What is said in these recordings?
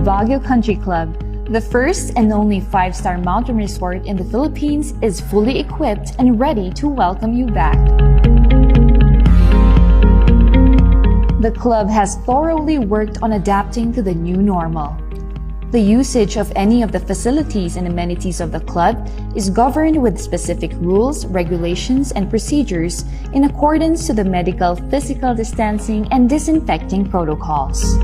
Baguio Country Club, the first and only 5-star mountain resort in the Philippines, is fully equipped and ready to welcome you back. The club has thoroughly worked on adapting to the new normal. The usage of any of the facilities and amenities of the club is governed with specific rules, regulations, and procedures in accordance to the medical, physical distancing, and disinfecting protocols.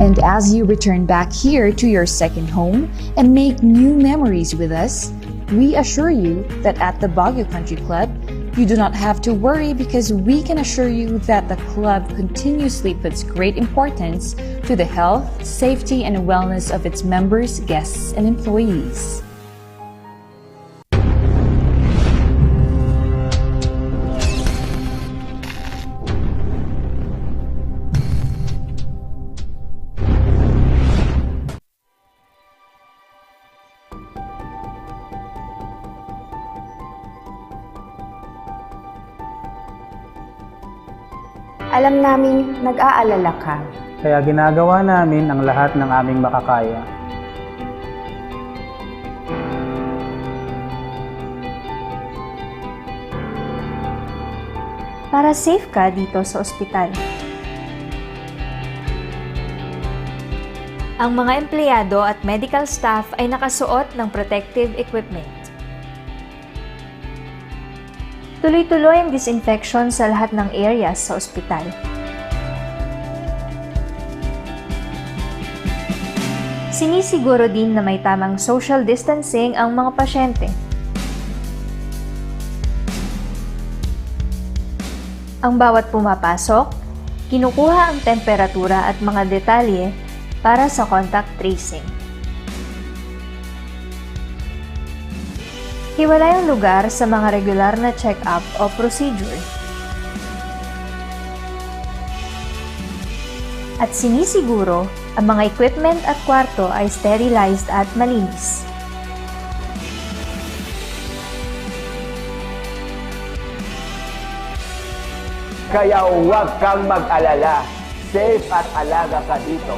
And as you return back here to your second home and make new memories with us, we assure you that at the Baguio Country Club, you do not have to worry because we can assure you that the club continuously puts great importance to the health, safety, and wellness of its members, guests, and employees. Alam naming nag-aalala ka. Kaya ginagawa namin ang lahat ng aming makakaya. Para safe ka dito sa ospital. Ang mga empleyado at medical staff ay nakasuot ng protective equipment. Tuloy-tuloy ang disinfection sa lahat ng areas sa ospital. Sinisiguro din na may tamang social distancing ang mga pasyente. Ang bawat pumapasok, kinukuha ang temperatura at mga detalye para sa contact tracing. Hiwalay ang lugar sa mga regular na check-up o procedure. At sinisiguro, ang mga equipment at kwarto ay sterilized at malinis. Kaya huwag kang mag-alala. Safe at alaga ka dito.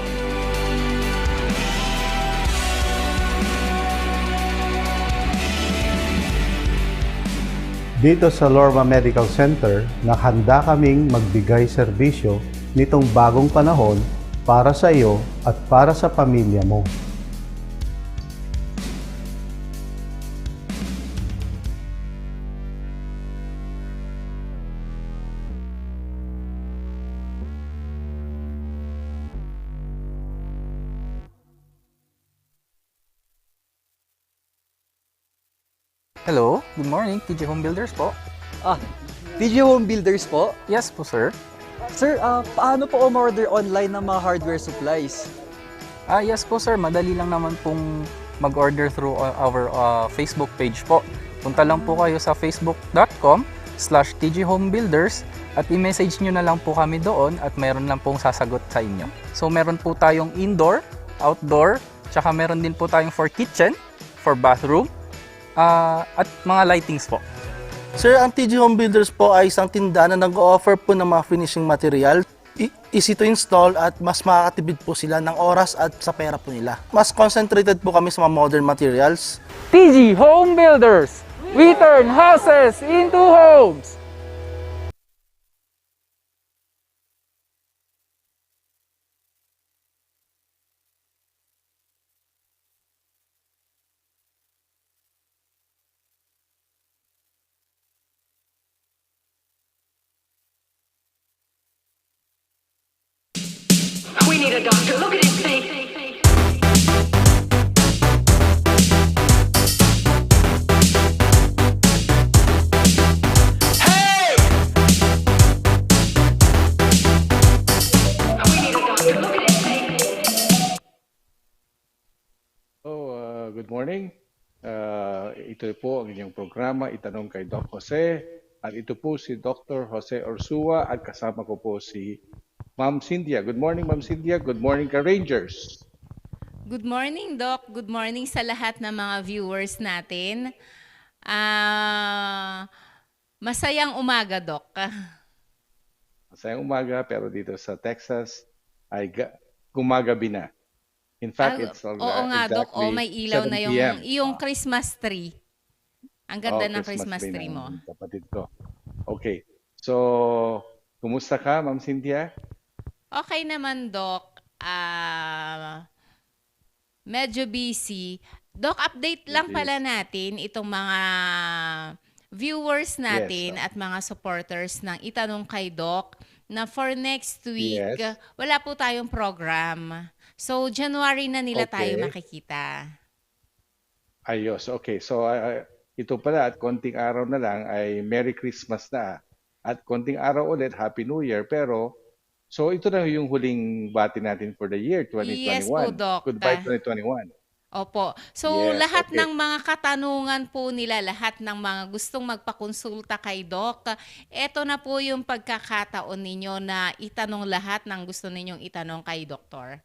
Dito sa Lorma Medical Center, nakahanda kaming magbigay serbisyo nitong bagong panahon para sa iyo at para sa pamilya mo. Hello, good morning, TJ Home Builders po. TJ Home Builders po? Yes po, sir. Sir, paano po umorder online ng mga hardware supplies? Yes po, sir. Madali lang naman pong mag-order through our Facebook page po. Punta lang po kayo sa facebook.com/tjhomebuilders at i-message nyo na lang po kami doon at meron lang pong sasagot sa inyo. So, meron po tayong indoor, outdoor, tsaka meron din po tayong for kitchen, for bathroom, at mga lightings po. Sir, ang TJ Home Builders po ay isang tindahan na nag-o-offer po ng mga finishing material. Easy to install at mas makakatipid po sila ng oras at sa pera po nila. Mas concentrated po kami sa mga modern materials. TJ Home Builders! We turn houses into homes! We need a doctor. Look at his face. Hey! We need a doctor. Look at his face. Good morning. Ito po ang inyong programa, Itanong kay Doc Jose. At ito po si Dr. Jose Orsua at kasama ko po si Ma'am Cynthia. Good morning, Ma'am Cynthia. Good morning ka, Rangers. Good morning, Doc. Good morning sa lahat ng mga viewers natin. Masayang umaga, Doc. Masayang umaga, pero dito sa Texas, ay gumagabi na. In fact, it's Oo nga, Doc. O, exactly may ilaw 7 na p.m. yung Christmas tree. Ang ganda ng Christmas Christmas tree tree mo. ng kapatid ko. Okay. So, kumusta ka, Ma'am Cynthia? Okay naman, Doc. Medyo busy. Doc, update lang pala natin itong mga viewers natin Yes. at mga supporters ng Itanong kay Doc na for next week, Yes. wala po tayong program. So, January na nila tayo Okay. makikita. Ayos. Okay. So, ito pala at konting araw na lang ay Merry Christmas na. At konting araw ulit, Happy New Year. Pero, so ito na yung huling bati natin for the year 2021. Yes po, Doc. Goodbye 2021. Opo. So, Yes, lahat okay. ng mga katanungan po nila, lahat ng mga gustong magpakonsulta kay Doc, eto na po yung pagkakataon ninyo na itanong lahat ng gusto ninyong itanong kay Doktor.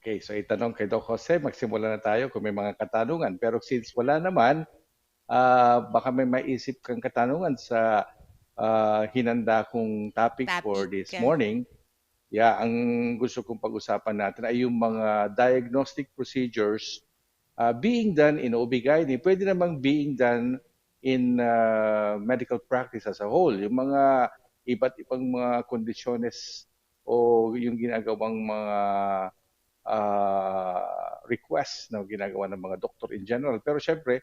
Okay, so itanong kay Doc Jose, magsimula na tayo kung may mga katanungan. Pero since wala naman, baka may maisip kang katanungan sa hinanda kong topic for this morning. Yeah, ang gusto kong pag-usapan natin ay yung mga diagnostic procedures being done in OB-GYN. Pwede namang being done in medical practice as a whole. Yung mga iba't ibang mga kondisyones o yung ginagawang mga requests na ginagawa ng mga doktor in general. Pero syempre,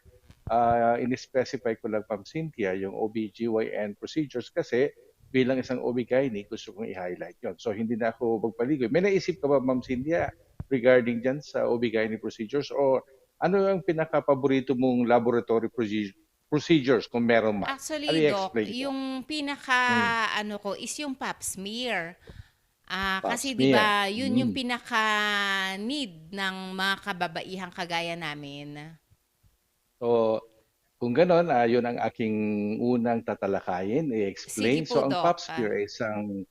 in-specify ko lang, Ma'am Cynthia, yung OB-GYN procedures kasi bilang isang OB-GYN, gusto kong i-highlight yon. So, hindi na ako magpaligoy. May naisip ka ba, Ma'am Cynthia, regarding dyan sa OB-GYN procedures? O ano yung pinaka-paborito mong laboratory procedures kung meron man? Actually, Ano Doc, i-explain ko? yung pinaka ano ko is yung pap smear. Kasi Pap 'di ba, smear. yun yung pinaka need ng mga kababaihang kagaya namin. So, kung ganon, yun ang aking unang tatalakayin, i-explain. Sige po, So, ang Doc. pap smear ay isang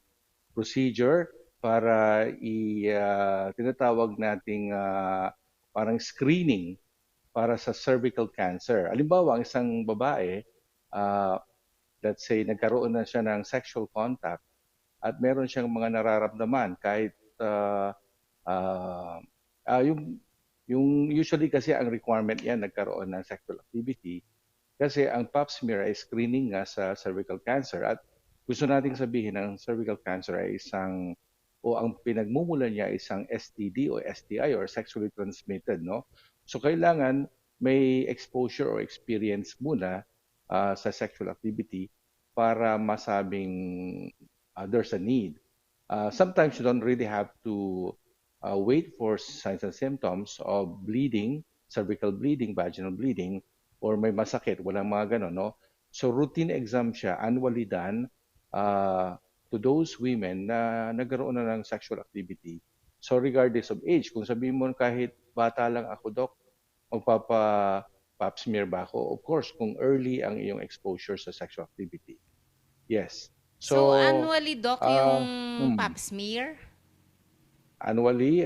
procedure para tinatawag nating parang screening para sa cervical cancer. Halimbawa, ang isang babae, let's say, nagkaroon na siya ng sexual contact at meron siyang mga nararamdaman kahit yung usually kasi ang requirement yan nagkaroon ng sexual activity kasi ang pap smear ay screening nga sa cervical cancer at gusto nating sabihin ang cervical cancer ay ang pinagmumulan niya ay isang STD o STI or sexually transmitted, no? So kailangan may exposure or experience muna sa sexual activity para masabing there's a need. Sometimes you don't really have to wait for signs and symptoms of bleeding, cervical bleeding, vaginal bleeding, or may masakit, walang mga ganon, no? So routine exam siya, annually done to those women na nagkaroon na ng sexual activity. So regardless of age, kung sabihin mo kahit bata lang ako, Doc, magpapa-pap smear ba ako? Of course, kung early ang iyong exposure sa sexual activity. Yes. So, annually, Doc, yung pap smear? Annually,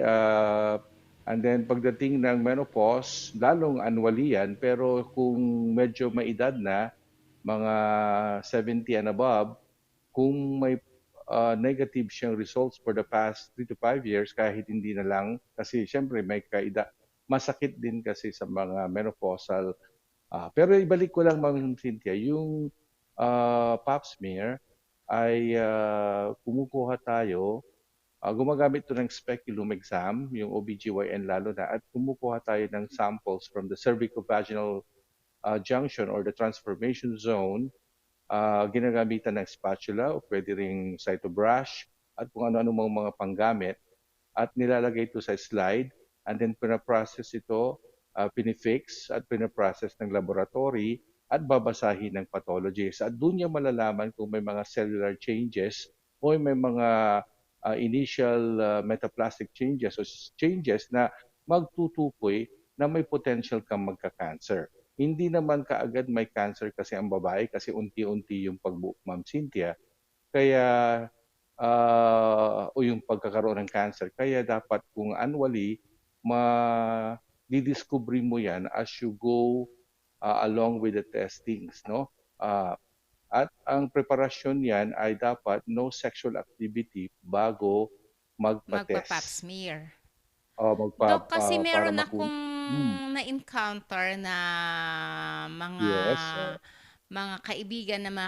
and then pagdating ng menopause, lalong annually yan, pero kung medyo may edad na, mga 70 and above, kung may negative siyang results for the past 3 to 5 years, kahit hindi na lang, kasi syempre may masakit din kasi sa mga menopausal. Pero ibalik ko lang, Ma'am Cynthia, yung pap smear ay kumukuha tayo, gumagamit ito ng speculum exam, yung OBGYN lalo na, at kumukuha tayo ng samples from the cervicovaginal junction or the transformation zone. Ginagamitan ng spatula o pwede ring cytobrush at kung ano-ano mga panggamit at nilalagay ito sa slide and then pinaprocess ito, pinifix at pinaprocess ng laboratory at babasahin ng pathologist. At doon niya malalaman kung may mga cellular changes o may mga initial metaplastic changes o changes na magtutukoy na may potential kang magka-cancer. Hindi naman kaagad may cancer kasi ang babae kasi unti-unti yung pagbuo, Ma'am Cynthia. Kaya, o yung pagkakaroon ng cancer. Kaya dapat kung annually, didiscovery mo yan as you go along with the testings, no? At ang preparasyon yan ay dapat no sexual activity bago magpa-test. magpa-pap smear. O Dok, kasi para meron makuha. akong na-encounter na mga Yes. mga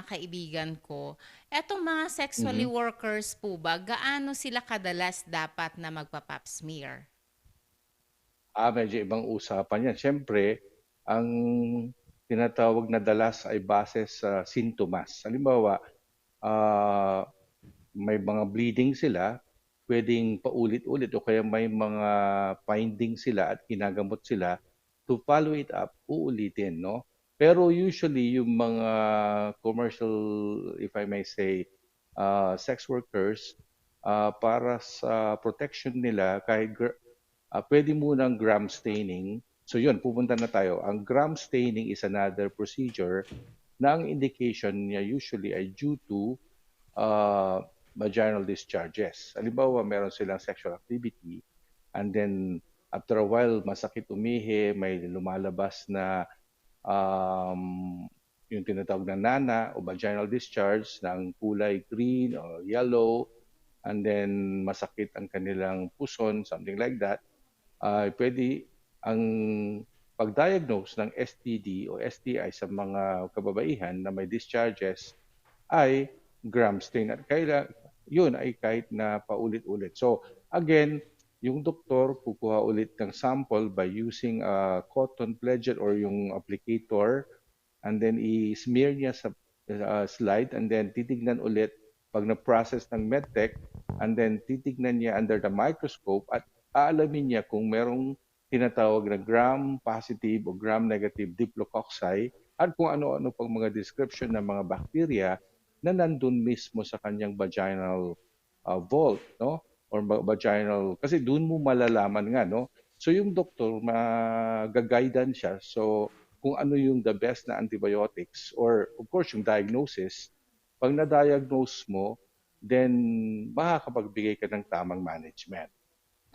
kaibigan ko. Etong mga sexually workers po ba, gaano sila kadalas dapat na magpa-pap smear? Medyo ibang usapan yan. Siyempre, ang tinatawag na dalas ay base sa sintomas. Halimbawa, ah, may mga bleeding sila, pwedeng paulit-ulit o kaya may mga finding sila at ginagamot sila to follow it up, uulitin, no? Pero usually yung mga commercial, if I may say, sex workers, para sa protection nila, kahit pwede munang gram staining. So yun, pupunta na tayo. Ang gram staining is another procedure na ang indication niya usually ay due to vaginal discharges. Halimbawa, meron silang sexual activity and then after a while, masakit umihi, may lumalabas na yung tinatawag na nana o vaginal discharge na ang kulay green or yellow and then masakit ang kanilang puson, something like that. Pwede ang pag-diagnose ng STD o STI sa mga kababaihan na may discharges ay gram stain at yun ay kahit na paulit-ulit. So again, yung doktor kukuha ulit ng sample by using a cotton pledget or yung applicator and then i-smear niya sa slide and then titignan ulit pag na-process ng medtech and then titignan niya under the microscope at aalamin niya kung merong tinatawag na gram-positive o gram-negative diplococci at kung ano-ano pang mga description ng mga bacteria na nandun mismo sa kanyang vaginal vault, no? Or vaginal, kasi doon mo malalaman nga, no? So yung doktor, mag-guidean siya. So kung ano yung the best na antibiotics or of course yung diagnosis, pag na-diagnose mo, then makakapagbigay ka ng tamang management.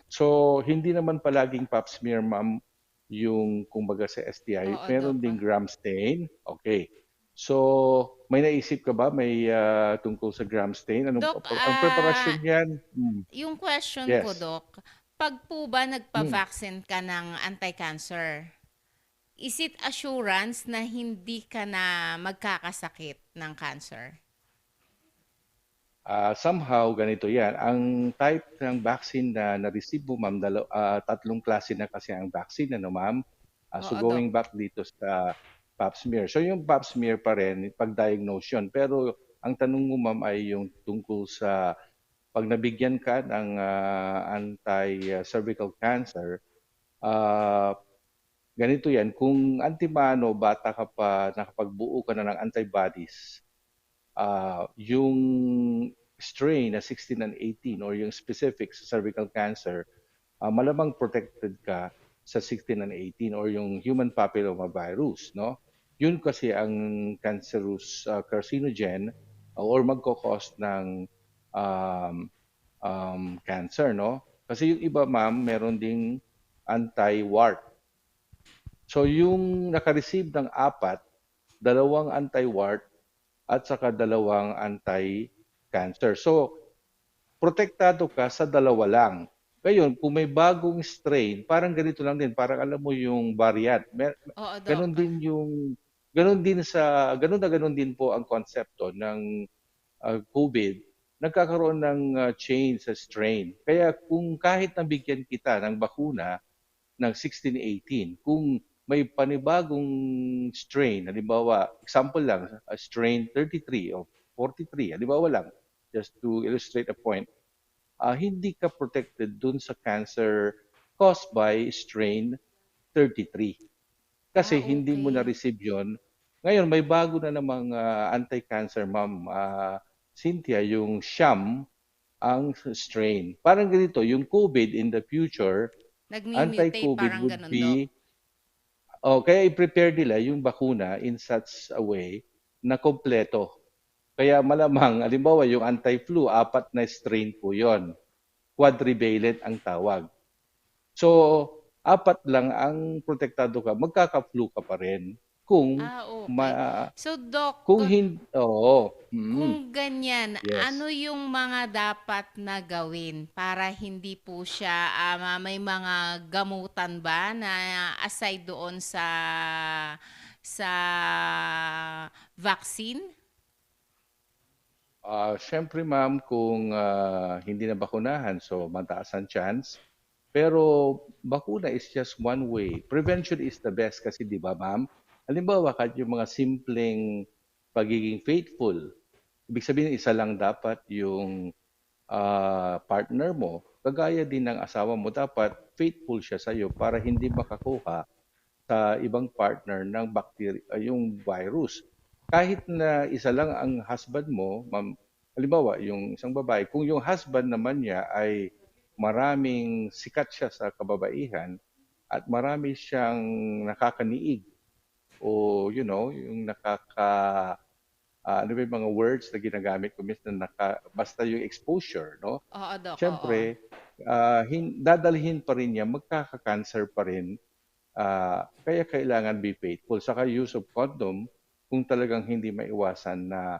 So, hindi naman palaging pap smear, ma'am, yung kumbaga sa STI. Oo, Meron Dok. ding gram stain. Okay. So, may naisip ka ba may tungkol sa gram stain? Dok, Ang preparasyon yan? yung question ko, Yes. Dok, pag po ba nagpa-vaccine ka ng anti-cancer, is it assurance na hindi ka na magkakasakit ng cancer? Somehow, ganito yan. Ang type ng vaccine na na-receive mo, ma'am, tatlong klase na kasi ang vaccine, ano, ma'am? So, Oo, going back dito sa pap smear. So, yung pap smear pa rin, pag-diagnose yun. Pero, ang tanong mo, ma'am, ay yung tungkol sa pag nabigyan ka ng anti-cervical cancer, ganito yan. Kung antimano, bata ka pa, nakapagbuo ka na ng antibodies, yung strain na 16 and 18 or yung specific sa cervical cancer, malamang protected ka sa 16 and 18 or yung human papilloma virus, no? Yun kasi ang cancerous carcinogen or magkakos ng cancer, no? Kasi yung iba, ma'am, meron ding anti-wart. So yung naka-receive ng dalawang anti-wart at saka dalawang anti-cancer. So, protektado ka sa dalawa lang. Ngayon, kung may bagong strain, parang ganito lang din, parang alam mo yung variant. Oo, Dok. Ganon din po ang konsepto ng COVID. Nagkakaroon ng change sa strain. Kaya kung kahit nabigyan kita ng bakuna ng 1618, kung may panibagong strain, halimbawa, example lang, strain 33 o 43, halimbawa lang, just to illustrate a point, hindi ka protected dun sa cancer caused by strain 33. Kasi hindi mo na-receive yun. Ngayon, may bago na namang anti-cancer, ma'am Cynthia, yung Sham, ang strain. Parang ganito, yung COVID in the future, Nagmi-mutate, anti-COVID parang would ganun, Dok. be kaya i-prepare nila yung bakuna in such a way na kompleto. Kaya malamang, halimbawa yung anti-flu, 4 na strain po yon. Quadrivalent ang tawag. So, 4 lang ang protektado ka, magkaka-flu ka pa rin. kung Okay. So, Doc, kung hindi, oo. kung ganyan, Yes. ano yung mga dapat na gawin para hindi po siya, may mga gamutan ba na aside doon sa vaccine? Siyempre ma'am, kung hindi na bakunahan, so mataas ang chance. Pero bakuna is just one way. Prevention is the best kasi, di ba ma'am? Halimbawa, kahit yung mga simpleng pagiging faithful, ibig sabihin isa lang dapat yung partner mo. Kagaya din ng asawa mo, dapat faithful siya sa iyo para hindi makakuha sa ibang partner ng bacteria, yung virus. Kahit na isa lang ang husband mo, ma'am, halimbawa, yung isang babae, kung yung husband naman niya ay maraming sikat siya sa kababaihan at marami siyang nakakaniig o yung ano ba yung mga words na ginagamit ko minsan basta yung exposure, no? Oo, Doc, oo. Siyempre, dadalhin pa rin niya, magkaka-cancer pa rin. Kaya kailangan be faithful. Saka use of condom, kung talagang hindi maiwasan na,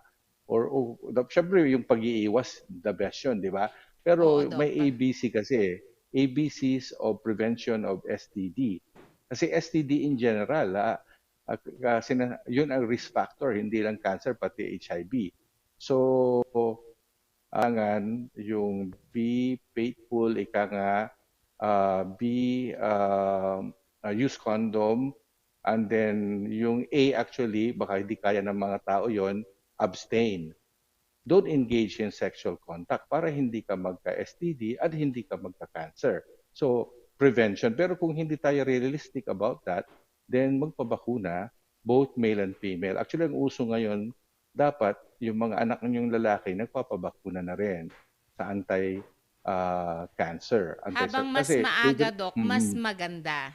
syempre yung pag-iiwas, the best yun, di ba? Pero Oo, Doc. may ABC kasi, ABCs of prevention of STD. Kasi STD in general, kasi yun ang risk factor, hindi lang cancer, pati HIV. So, angan yung be faithful, ika nga, use condom, and then yung A actually, baka hindi kaya ng mga tao yon, abstain. Don't engage in sexual contact para hindi ka magka-STD at hindi ka magka-cancer. So, prevention. Pero kung hindi tayo realistic about that, then magpabakuna, both male and female. Actually, ang uso ngayon, dapat yung mga anak ninyong lalaki nagpapabakuna na rin sa anti-cancer. Habang mas maaga, Doc, mas maganda.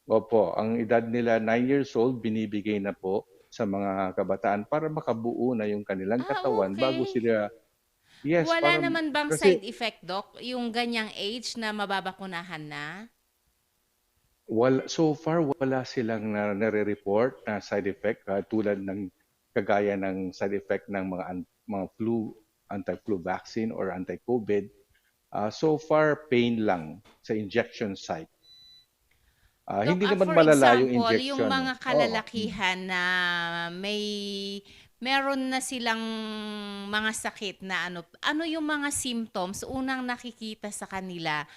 Opo, ang edad nila 9 years old, binibigay na po sa mga kabataan para makabuo na yung kanilang katawan bago Okay. sila. Yes, Wala para naman bang kasi side effect, Doc, yung ganyang age na mababakunahan na? so far wala silang nare-report na side effect tulad ng kagaya ng side effect ng mga anti-flu vaccine or anti-COVID. So far pain lang sa injection site. Doc, Hindi naman for malala yung example, injection. yung mga kalalakihan na meron na silang mga sakit na ano yung mga symptoms unang nakikita sa kanila?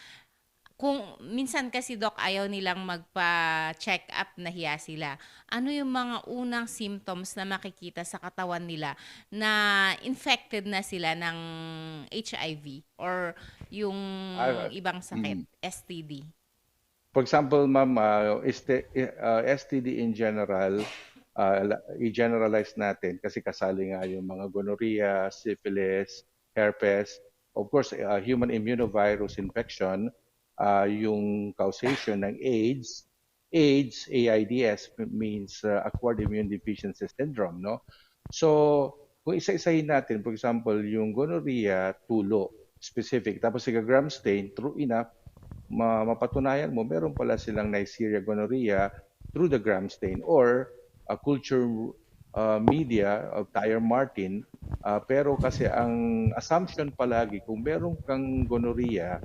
Kung minsan kasi, Doc, ayaw nilang magpa-check up, nahiya sila. Ano yung mga unang symptoms na makikita sa katawan nila na infected na sila ng HIV or yung ibang sakit, STD? For example, ma'am, STD in general, i-generalize natin kasi kasali nga yung mga gonorrhea, syphilis, herpes, of course, human immunovirus infection, yung causation ng AIDS. AIDS means acquired immune deficiency syndrome, no? So, kung isa-isahin natin, for example, yung gonorrhea, tulo, specific, tapos si gram stain, true enough, mapatunayan mo, meron pala silang Neisseria gonorrhea through the gram stain or a culture media of Tyre Martin. Pero kasi ang assumption palagi, kung meron kang gonorrhea,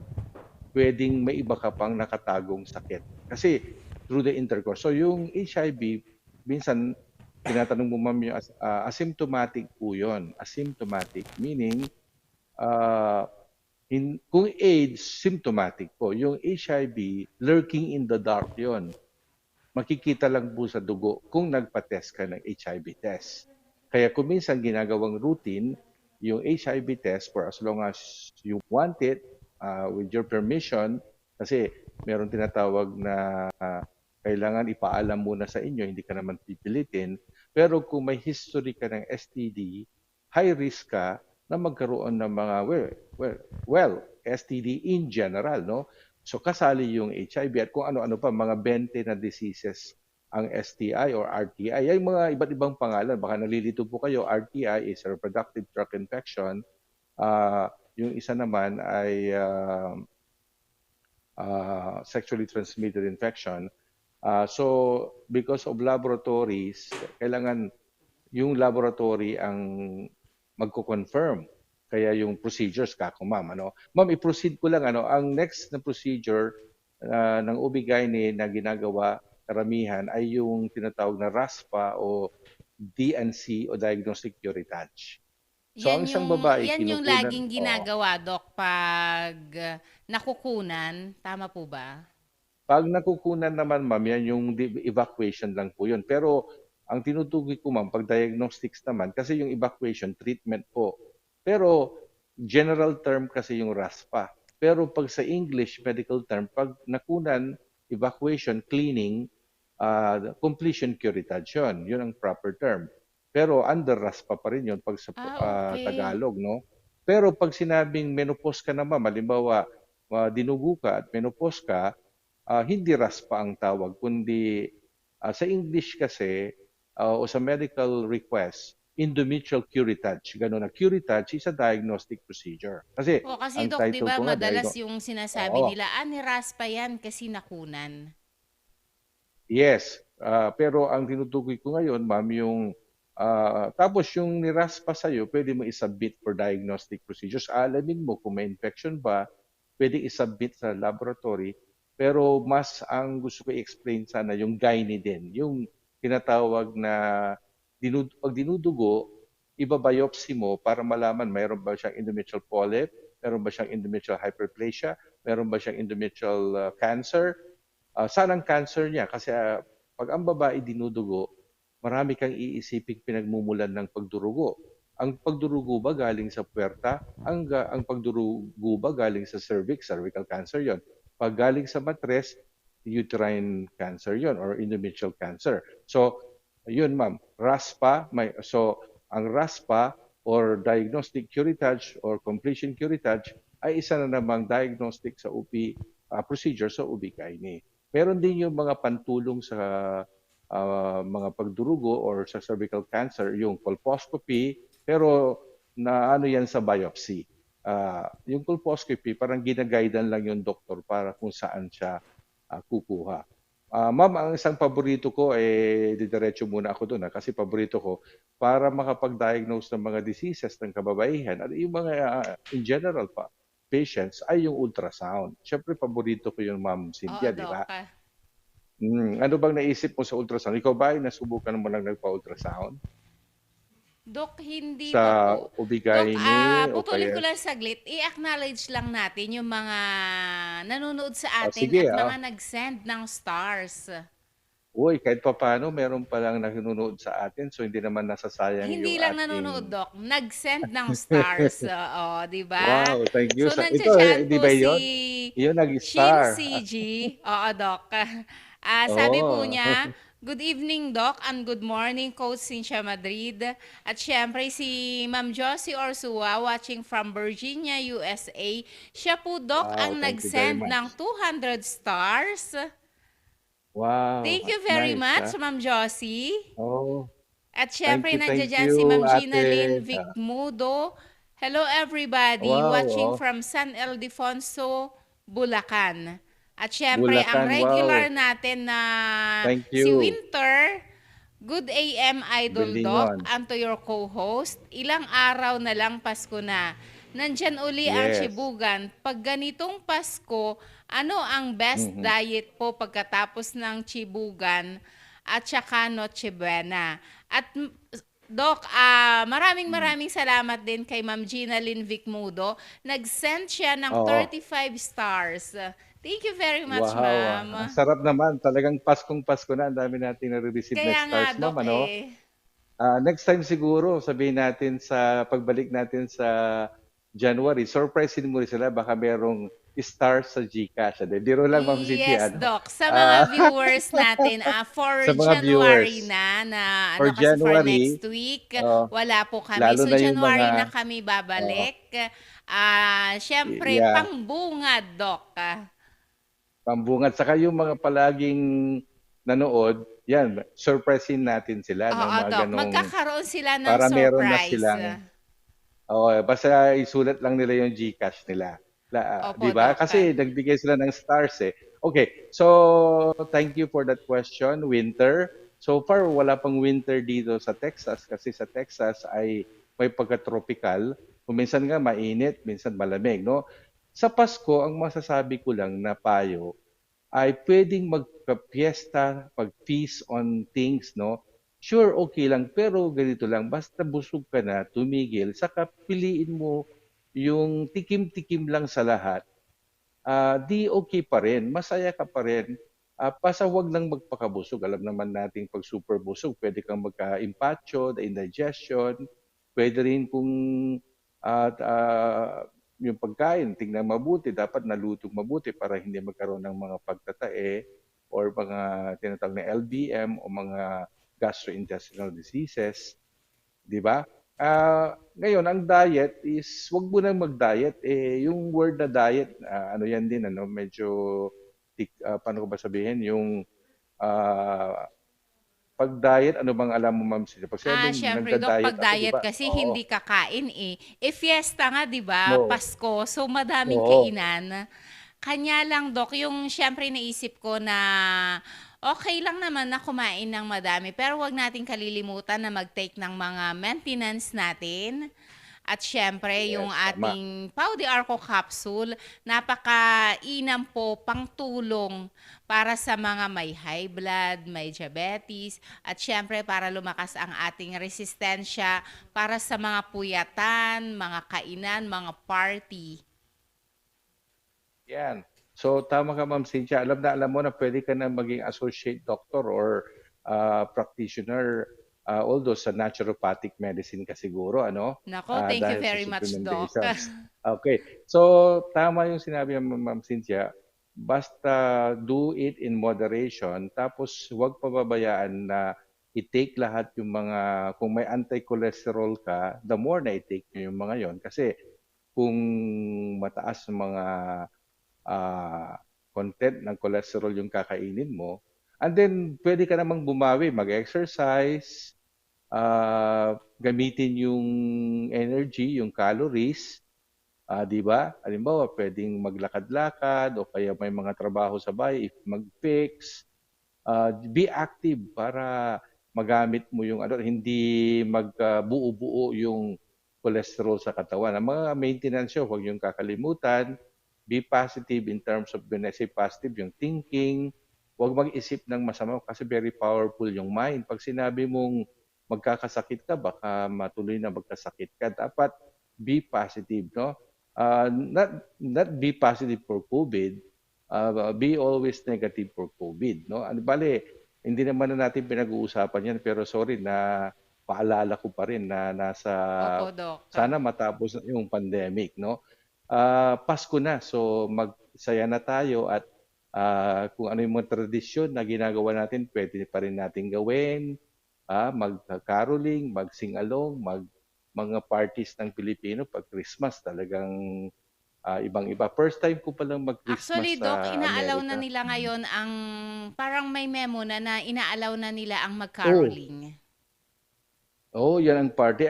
pwedeng may iba ka pang nakatagong sakit. Kasi through the intercourse. So yung HIV, minsan, tinatanong mo ma'am yung asymptomatic po yun. Asymptomatic, meaning, kung AIDS, symptomatic po. Yung HIV, lurking in the dark yon. Makikita lang po sa dugo kung nagpa-test ka ng HIV test. Kaya kung minsan ginagawang routine, yung HIV test for as long as you want it, with your permission, kasi meron tinatawag na kailangan ipaalam muna sa inyo, hindi ka naman pipilitin. Pero kung may history ka ng STD, high risk ka na magkaroon ng mga, STD in general, no? So kasali yung HIV at kung ano-ano pa, mga 20 na diseases ang STI or RTI. Yung mga iba't ibang pangalan, baka nalilito po kayo, RTI is reproductive tract infection. Yung isa naman ay sexually transmitted infection. So, because of laboratories, kailangan yung laboratory ang magko-confirm. Kaya yung procedures, kako ma'am. Ma'am, i-proceed ko lang. Ang next na procedure ng OB-GYN na ginagawa karamihan ay yung tinatawag na RASPA o DNC o Diagnostic Curettage. So, ang isang babae, yan yung kinukunan- laging ginagawa, Doc, pag nakukunan. Tama po ba? Pag nakukunan naman, ma'am, yan yung evacuation lang po yun. Pero ang tinutukoy ko, ma'am, pag diagnostics naman, kasi yung evacuation, treatment po. Pero general term kasi yung RASPA. Pero pag sa English medical term, pag nakunan, evacuation, cleaning, completion curettage yun. Yun ang proper term. Pero under RASPA pa rin yun pag sa Okay. Tagalog, no? Pero pag sinabing menopause ka na, ma'am, halimbawa, dinugo ka at menopause ka, hindi RASPA ang tawag, kundi sa English kasi o sa medical request, endometrial curettage. Ganun na. Curettage is a diagnostic procedure. Kasi, Kasi ang Doc, di title ba ko nga, madalas yung sinasabi Oo. nila, niraspa yan kasi nakunan. Yes. Pero ang tinutukoy ko ngayon, ma'am, yung tapos yung niraspa sa'yo, pwede mo isubmit for diagnostic procedures. Alamin mo kung may infection ba, pwede isubmit sa laboratory. Pero mas ang gusto ko i-explain sana yung gynae din. Yung tinatawag na pag dinudugo, ibabiopsy mo para malaman mayroon ba siyang endometrial polyp, mayroon ba siyang endometrial hyperplasia, mayroon ba siyang endometrial cancer. Saan ang cancer niya? Kasi pag ang babae dinudugo, marami kang iisiping pinagmumulan ng pagdurugo. Ang pagdurugo ba galing sa puwerta? Ang pagdurugo ba galing sa cervix? Cervical cancer yon. Pag galing sa matres, uterine cancer yon or endometrial cancer. So, yun ma'am, RASPA, so ang RASPA or diagnostic curettage or completion curettage ay isa na namang diagnostic sa OP procedure sa OB-GYN. Meron din yung mga pantulong sa mga pagdurugo or sa cervical cancer, yung colposcopy, pero na ano yan sa biopsy. Yung colposcopy, parang ginagaidan lang yung doktor para kung saan siya kukuha. Ma'am, ang isang paborito ko, didiretso muna ako doon kasi paborito ko para makapag-diagnose ng mga diseases ng kababaihan at yung mga, in general pa, patients ay yung ultrasound. Siyempre, paborito ko yung Ma'am Cynthia, di ba? Ano bang naisip mo sa ultrasound? Ikaw ba ay nasubukan mo lang nagpa-ultrasound? Doc, hindi Sa pa po. OB-GYN o Putulin kaya... ko lang saglit. I-acknowledge lang natin yung mga nanonood sa atin sige, at mga nag-send ng stars. Uy, kahit pa paano, meron palang nanonood sa atin, so hindi naman nasasayang Hindi yung lang ating... nanonood, Doc. Nag-send ng stars. Di ba? Wow, thank you. So, Ito, nandiyan di po ba yun? si Yun, nag-star. Shin CG. Oo, Doc. Sabi po Oo. niya, good evening, Doc, and good morning, Coach Cynthia Madrid. At syempre, si Ma'am Josie Orsua, watching from Virginia, USA. Siya po, Doc, Wow, ang thank you very nag-send much. ng 200 stars. Wow. Thank you that's very nice, much, Ma'am Josie. Oh, At syempre, thank nandiyan you, si Ma'am ate. Gina Lynn Vicmudo. Hello, everybody, Wow, watching oh. from San Ildefonso, Bulacan. At syempre, Bulacan, ang regular wow. natin na Thank si you. Winter, Good AM Idol Bilingon. Doc, and to your co-host, ilang araw na lang Pasko na. Nandyan uli ang Yes. Chibugan. Pag ganitong Pasko, ano ang best diet po pagkatapos ng Chibugan at saka Noche Buena? At Doc, maraming salamat din kay Ma'am Gina Lynn Vicmudo. Nag-send siya ng Oo. 35 stars. Thank you very much, Wow, ma'am. ang sarap naman. Talagang Paskong-Pasko na. Ang dami natin nare-receive Kaya na nga, stars, Doc, ma'am. Next time siguro, sabihin natin sa pagbalik natin sa January, surprisein mo rin sila. Baka merong stars sa GCash. Biro lang, Ma'am Cynthia. Yes, Doc. Sa mga viewers natin, for Sa mga January viewers. na For kasi for January, next week, wala po kami. lalo So, na yung January mga- na kami babalik. Siyempre, Yeah. pangbungad, Doc. Pambungad. Saka yung mga palaging nanood, yan, surprisein natin sila. ng Oo, mga Doc. ganong, Magkakaroon sila ng para meron na surprise. silang, basta isulat lang nila yung GCash nila. Opo, Di ba? Doc. Kasi nagbigay sila ng stars eh. Okay, so thank you for that question, winter. So far, wala pang winter dito sa Texas kasi sa Texas ay may pagka-tropical. Kung minsan nga mainit, minsan malamig, no? Sa Pasko, ang masasabi ko lang na payo ay pwedeng magka-fiesta, pag-feast on things, no? Sure, okay lang, pero ganito lang, basta busog ka na, tumigil, saka piliin mo yung tikim-tikim lang sa lahat, di okay pa rin, masaya ka pa rin. Basta wag lang magpakabusog. Alam naman nating pag super busog, pwede kang magka-impatcho, the indigestion. Pwede rin kung yung pagkain, tingnan mabuti, dapat nalutong mabuti para hindi magkaroon ng mga pagtatae or mga tinatawag na LBM o mga gastrointestinal diseases. Di ba? Ngayon, ang diet is, wag mo nang mag-diet. Yung word na diet, ano yan din, ano, medyo, paano ko ba sabihin, yung pag-diet, ano bang alam mo, Ma'am Cynthia? Pag sinabing Syempre, Dok, nagda-diet pag ako, di diet ba? kasi Oo. hindi kakain eh. Fiesta nga, di ba? No. Pasko, so madaming Oo. kainan. Kanya lang, Dok, yung syempre naisip ko na okay lang naman na kumain ng madami, pero wag nating kalilimutan na mag-take ng mga maintenance natin. At syempre, yung Yes, tama. ating Pau de Arco capsule, napaka-inam po pangtulong para sa mga may high blood, may diabetes, at syempre para lumakas ang ating resistensya para sa mga puyatan, mga kainan, mga party. Yan. So, tama ka, Ma'am Cynthia. Alam na alam mo na pwede ka na maging associate doctor or practitioner, although sa naturopathic medicine ka siguro, ano? Nako, thank you Dahil sa very much, Doc. supplementations. Okay. So, tama yung sinabi ng Ma'am Cynthia. Basta do it in moderation. Tapos, huwag pababayaan na i-take lahat yung mga, kung may anti-cholesterol ka, the more na i-take nyo yung mga yon. Kasi, kung mataas yung mga content ng cholesterol yung kakainin mo, and then pwede ka namang bumawi, mag-exercise, gamitin yung energy, yung calories, di ba? Halimbawa, pwedeng maglakad-lakad o kaya may mga trabaho sa bahay, mag-fix, be active para magamit mo yung ano, hindi magbuo-buo yung cholesterol sa katawan. Ang mga maintenance yun, huwag yung kakalimutan. Be positive in terms of, when I say positive, yung thinking. Huwag mag-isip ng masama kasi very powerful yung mind. Pag sinabi mong magkakasakit ka, baka matuloy na magkasakit ka. Dapat be positive, no? Not be positive for COVID, be always negative for COVID, no? Ano bale, hindi naman na natin pinag-uusapan yan, pero sorry na paalala ko pa rin na Opo, Doc. sana matapos na yung pandemic, no? Pasko na, so magsaya na tayo at kung ano yung mga tradisyon na ginagawa natin, pwede pa rin natin gawin, mag-caroling, mag-sing-along, mga parties ng Pilipino pag Christmas talagang ibang-iba. First time ko palang mag-Christmas Actually, Doc, sa inaalaw na Amerika. nila ngayon ang, parang may memo na inaalaw na nila ang mag-caroling. Oo, yan ang party.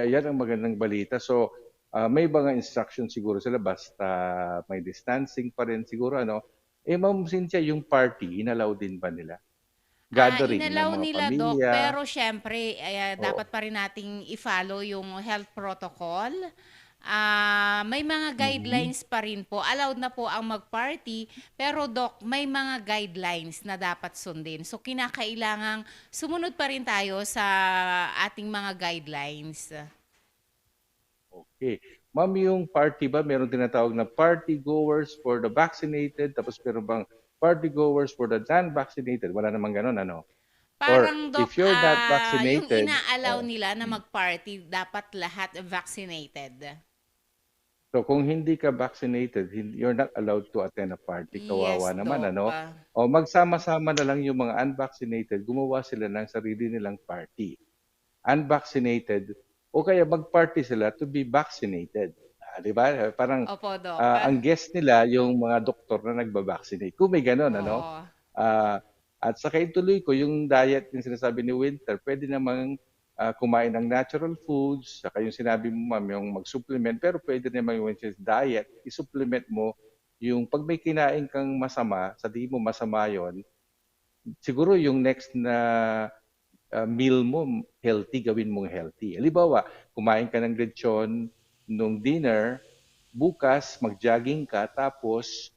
Yan ang magandang balita. So, may mga instruction siguro sila basta may distancing pa rin siguro, ano. Ma'am Cynthia, yung party, inalaw din ba nila? Gathering ng Inalaw mga nila, Doc, pamilya. pero syempre, Oo. dapat pa rin nating i-follow yung health protocol. May mga guidelines pa rin po. Allowed na po ang mag-party, pero Doc, may mga guidelines na dapat sundin. So, kinakailangang sumunod pa rin tayo sa ating mga guidelines. Okay. Ma'am, yung party ba, meron tinatawag na party goers for the vaccinated, tapos meron bang party goers for the non-vaccinated? Wala namang ganun, ano? Parang, Or Doc, if you're not yung vaccinated, inaalaw nila na mag-party, dapat lahat vaccinated. so kung hindi ka vaccinated, you're not allowed to attend a party. Kawawa Yes, naman, Doc. ano? O magsama-sama na lang yung mga unvaccinated, gumawa sila ng sarili nilang party. Unvaccinated, o kaya mag-party sila to be vaccinated. Di ba? Parang Opo, Doc. ang guest nila yung mga doktor na nagba-vaccinate. Kung may ganun, ano? Oo. At saka ituloy ko yung diet yung sinasabi ni Winter, pwede namang kumain ng natural foods, saka yung sinabi mo, ma'am, yung mag-supplement, pero pwede naman yung diet, i-supplement mo yung pag may kinain kang masama, sabihin mo masama yon, siguro yung next na meal mo healthy, gawin mong healthy. Halimbawa, kumain ka ng lechon nung dinner, bukas mag-jogging ka, tapos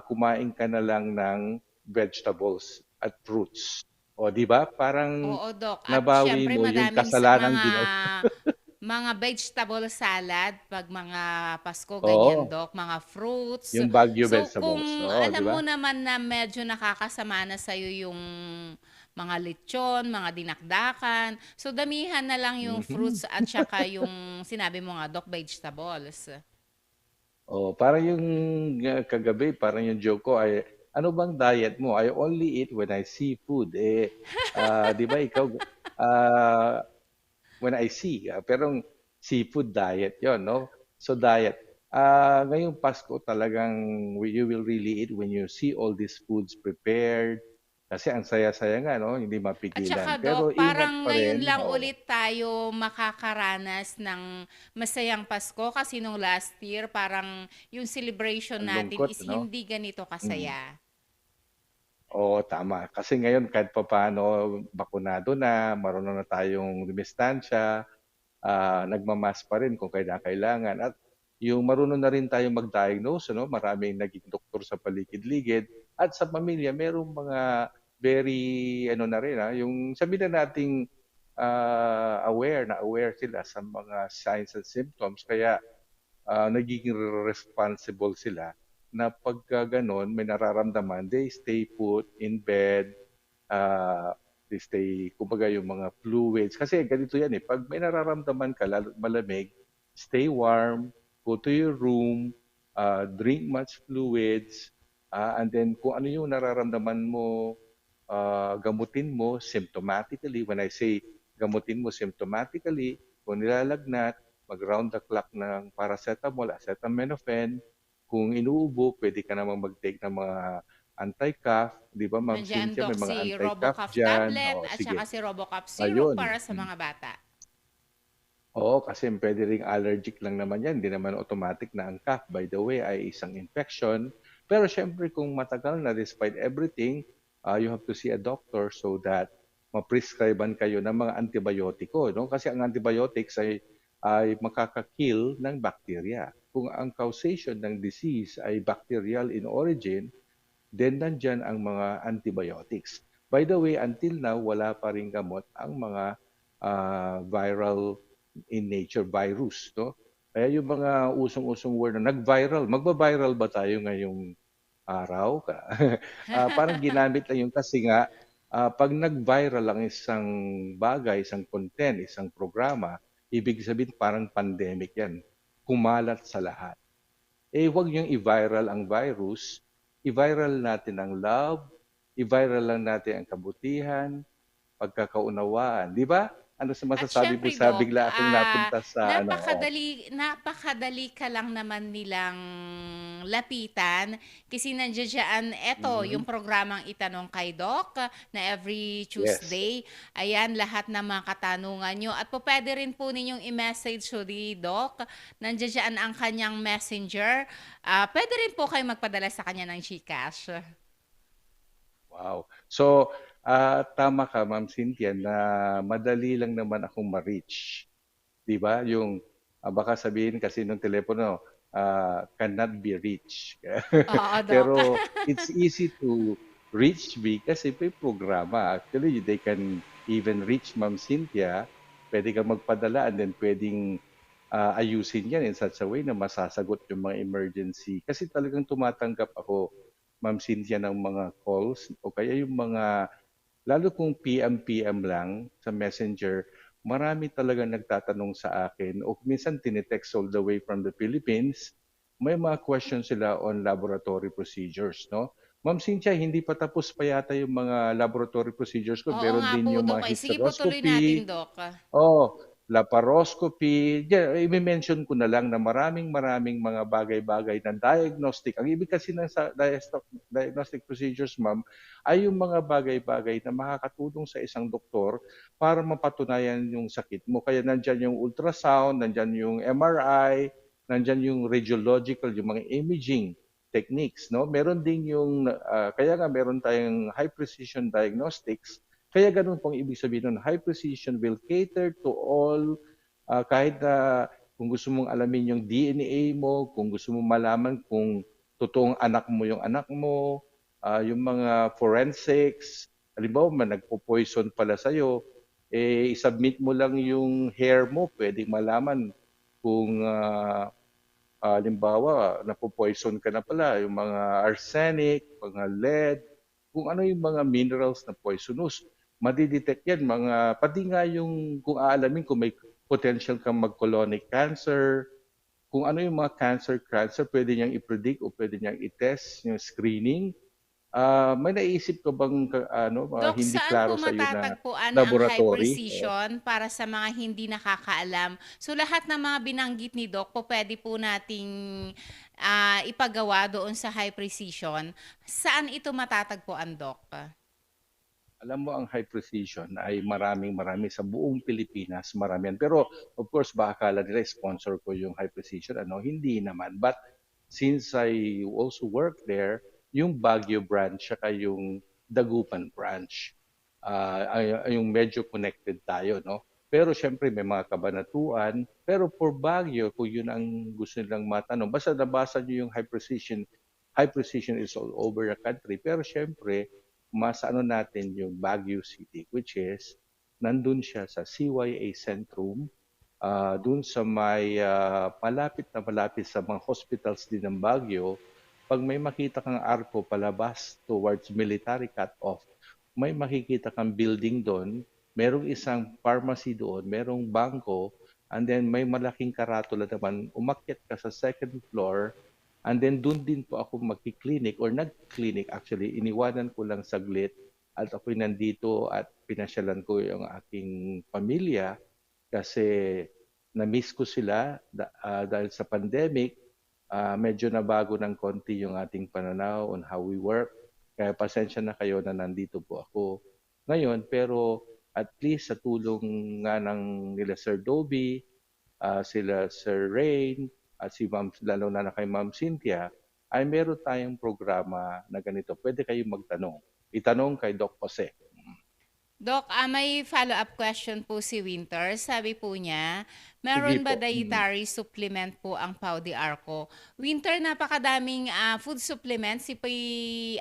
kumain ka na lang ng vegetables at fruits. O, di ba? Parang Oo, Doc. At nabawi syempre mo yung madaming sa kasalanang ginawa. mga vegetable salad pag mga Pasko, ganyan, Oo, Doc. Mga fruits. yung Baguio So, kung vegetables. Oo, di alam ba? mo naman na medyo nakakasama na sa'yo yung mga lechon, mga dinakdakan, so damihan na lang yung Mhm. fruits at saka yung sinabi mo nga, Doc, vegetables. Oh, parang yung kagabi, parang yung joke ko ay, ano bang diet mo? I only eat when I see food. Di ba ikaw, ah, when I see, pero seafood diet yon, no? So diet. Ngayong Pasko talagang you will really eat when you see all these foods prepared. Kasi ang saya-saya nga, no? Hindi At saka, mapigilan. Pero Doc, ingat parang pa ngayon rin. lang Oh, ulit tayo makakaranas ng masayang Pasko kasi nung last year, parang yung celebration ang natin lungkot, is no? hindi ganito Mm. kasaya. Oo, tama. Kasi ngayon kahit papaano bakunado na, marunong na tayong dumistansya, nagmamask pa rin kung kailangan. At yung marunong na rin tayong mag-diagnose, ano? Maraming naging doktor sa paligid-ligid. At sa pamilya, merong mga very, ano na rin, yung sabihin na nating aware sila sa mga signs and symptoms. Kaya nagiging responsible sila na pagka ganon, may nararamdaman, they stay put in bed, they stay, kumbaga yung mga fluids. Kasi ganito yan eh, pag may nararamdaman ka, lalo malamig, stay warm, go to your room, drink much fluids, and then kung ano yung nararamdaman mo, gamutin mo symptomatically. When I say gamutin mo symptomatically, kung nilalagnat, mag-round the clock ng paracetamol, acetaminophen. Kung inuubo, pwede ka namang mag-take ng mga anti-cough. Di ba, Ma'am Nandiyan, Cynthia, Doc, may mga si anti-cough Robocough dyan. tablet O, at sige. saka si Robocough syrup Ayun. para sa mga bata. Oo, kasi pwede ring allergic lang naman yan. Hindi naman automatic na ang cough, by the way, ay isang infection. Pero syempre, kung matagal na, despite everything, you have to see a doctor so that ma-prescribean kayo ng mga antibiotiko. No? Kasi ang antibiotics ay makakakill ng bacteria. Kung ang causation ng disease ay bacterial in origin, then nandyan ang mga antibiotics. By the way, until now, wala pa rin gamot ang mga viral in nature virus. No? Kaya yung mga usong-usong word na nag-viral, magba-viral ba tayo ngayong araw? Parang ginamit lang yung kasi nga, pag nag-viral ang isang bagay, isang content, isang programa, ibig sabihin parang pandemic yan. Kumalat sa lahat. Huwag niyong i-viral ang virus, i-viral natin ang love, i-viral lang natin ang kabutihan, pagkakaunawaan. Di ba? Ano sa At masasabi mo syempre, sa Doc, bigla akong napunta sa ano? Oh. napakadali ka lang naman nilang lapitan kasi nandiyan eto yung programang Itanong kay Doc na every Yes. Tuesday. Ayan, lahat ng mga katanungan nyo. At po pwede rin po ninyong i-message so di Doc. Nandiyan ang kanyang messenger. Pwede rin po kayo magpadala sa kanya ng GCash. Wow. So, tama ka, Ma'am Cynthia, na madali lang naman akong ma-reach. Di ba? Yung, baka sabihin kasi ng telepono, cannot be reached. Oo, Doc. Pero it's easy to reach me kasi may programa. Actually, they can even reach Ma'am Cynthia. Pwede kang magpadala and then pwedeng ayusin yan in such a way na masasagot yung mga emergency. Kasi talagang tumatanggap ako, Ma'am Cynthia, ng mga calls o kaya yung mga, lalo kung PM lang sa Messenger, marami talaga nagtatanong sa akin o minsan tinitext all the way from the Philippines, may mga questions sila on laboratory procedures, no? Ma'am Cynthia, hindi pa tapos pa yata yung mga laboratory procedures ko. Oo Meron nga din po, yung Doc. mga Sige po, tuloy natin, hysteroscopy, Doc. laparoscopy. I-mention ko na lang na maraming mga bagay-bagay ng diagnostic. Ang ibig kasi ng diagnostic procedures, ma'am, ay yung mga bagay-bagay na makakatulong sa isang doktor para mapatunayan yung sakit mo. Kaya nandyan yung ultrasound, nandyan yung MRI, nandyan yung radiological, yung mga imaging techniques, no? Meron din yung kaya nga meron tayong high precision diagnostics. Kaya ganun pong ibig sabihin nun, high precision will cater to all kahit na kung gusto mong alamin yung DNA mo, kung gusto mong malaman kung totoong anak mo yung anak mo, yung mga forensics, halimbawa nagpo-poison pala sa'yo, i-submit mo lang yung hair mo, pwedeng malaman kung halimbawa napo-poison ka na pala, yung mga arsenic, mga lead, kung ano yung mga minerals na poisonous. Madidetect yan, pati nga yung kung aalamin kung may potential kang mag-colonic cancer, kung ano yung mga cancer, pwede niyang i-predict o pwede niyang i-test, yung screening. May naisip ka bang Dok, hindi saan klaro po sa iyo na matatagpuan ang high laboratory? precision para sa mga hindi nakakaalam? So lahat ng mga binanggit ni Doc po pwede po nating ipagawa doon sa high precision. Saan ito matatagpuan, Doc? Alam mo, ang high precision ay marami sa buong Pilipinas, marami yan. Pero of course, baka akala nila sponsor ko yung high precision. Hindi naman. But since I also work there, yung Baguio branch saka yung Dagupan branch, yung medyo connected tayo, no? Pero syempre may mga kabanatuan. Pero for Baguio, kung yun ang gusto nilang matanong, basta nabasa nyo yung high precision is all over the country. Pero syempre, mas natin yung Baguio City, which is nandun siya sa CYA Centrum, dun sa may malapit sa mga hospitals din ng Baguio. Pag may makita kang arko palabas towards military cut-off, may makikita kang building doon, merong isang pharmacy doon, merong bangko, and then may malaking karatula naman, umakyat ka sa second floor, and then doon din po ako magki-clinic or nag-clinic actually. Iniwanan ko lang saglit at ako'y nandito at pinasyalan ko yung aking pamilya kasi na-miss ko sila dahil sa pandemic. Medyo nabago ng konti yung ating pananaw on how we work. Kaya pasensya na kayo na nandito po ako ngayon. Pero at least sa tulong nga ng nila Sir Dobby, sila Sir Rain, at si Ma'am, lalo na kay Ma'am Cynthia, ay meron tayong programa na ganito. Pwede kayong magtanong. Itanong kay Doc Jose. Doc, may follow-up question po si Winter. Sabi po niya, meron Sige ba po. dietary supplement po ang Pau de Arco? Winter, napakadaming food supplements. Si P.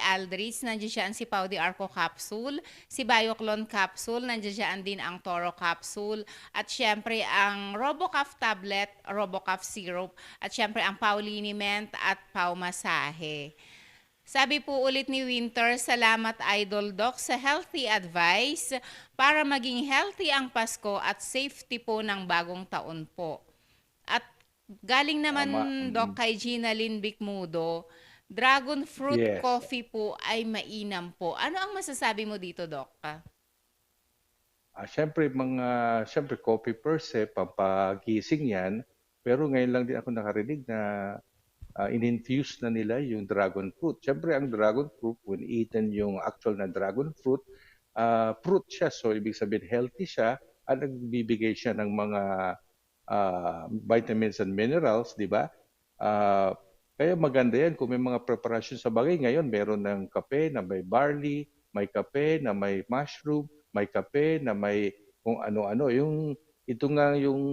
Aldrich, nandiyan siya si Pau de Arco capsule. Si Bioclone capsule, nandiyan din ang Toro capsule. At syempre ang Robocaf tablet, Robocaf syrup. At syempre ang Pau liniment at Pau masahe. Sabi po ulit ni Winter, salamat Idol Doc sa healthy advice para maging healthy ang Pasko at safety po ng bagong taon po. At galing naman Doc kay Gina Lynn Bicmudo, dragon fruit Yes. coffee po ay mainam po. Ano ang masasabi mo dito, Doc? Siyempre coffee per se, pampagising yan. Pero ngayon lang din ako nakarinig na in-infuse na nila yung dragon fruit. Siyempre, ang dragon fruit, when eaten yung actual na dragon fruit, fruit siya. So, ibig sabihin, healthy siya at nagbibigay siya ng mga vitamins and minerals, di ba? Kaya maganda yan kung may mga preparation sa bagay. Ngayon, meron ng kape na may barley, may kape na may mushroom, may kape na may kung ano-ano. Ito nga yung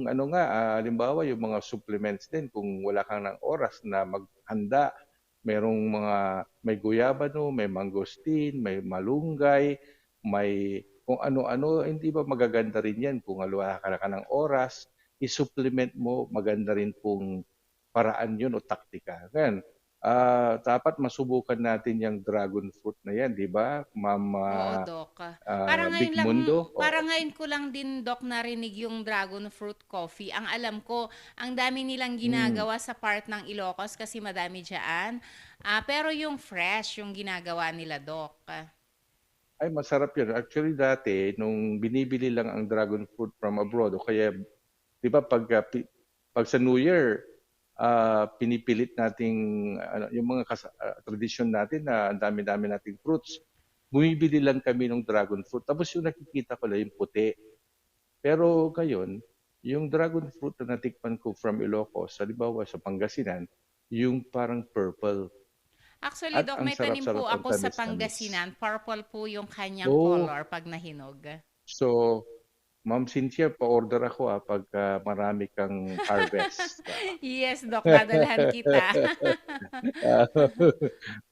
halimbawa yung mga supplements din kung wala kang ng oras na maghanda, merong may guyabano, may mangosteen, may malunggay, may kung ano-ano, hindi ba magaganda rin yan kung wala ka ng oras, i-supplement mo, maganda rin pong paraan yun o taktika. Ngayon, dapat masubukan natin yung dragon fruit na yan, di ba, Ma'am Oo, Doc. Parang Bigmundo? ngayon ko lang din, Doc, narinig yung dragon fruit coffee. Ang alam ko, ang dami nilang ginagawa sa part ng Ilocos kasi madami dyan. Pero yung fresh, yung ginagawa nila, Doc. Ay, masarap yun. Actually, dati, nung binibili lang ang dragon fruit from abroad, o kaya, di ba, pag sa New Year, pinipilit nating yung mga tradisyon natin na ang dami-dami nating fruits. Bumibili lang kami ng dragon fruit. Tapos yung nakikita ko lang yung puti. Pero ngayon, yung dragon fruit na natikman ko from Ilocos, halimbawa sa Pangasinan, yung parang purple. Actually, At Doc, ang may tanim sarap-sarap, po ang ako sa tamis-tamis. Pangasinan. Purple po yung kanyang Oh, color pag nahinog. so Ma'am Cynthia, pa-order ako pagka marami kang harvest. Yes, Doc, dadalhan kita.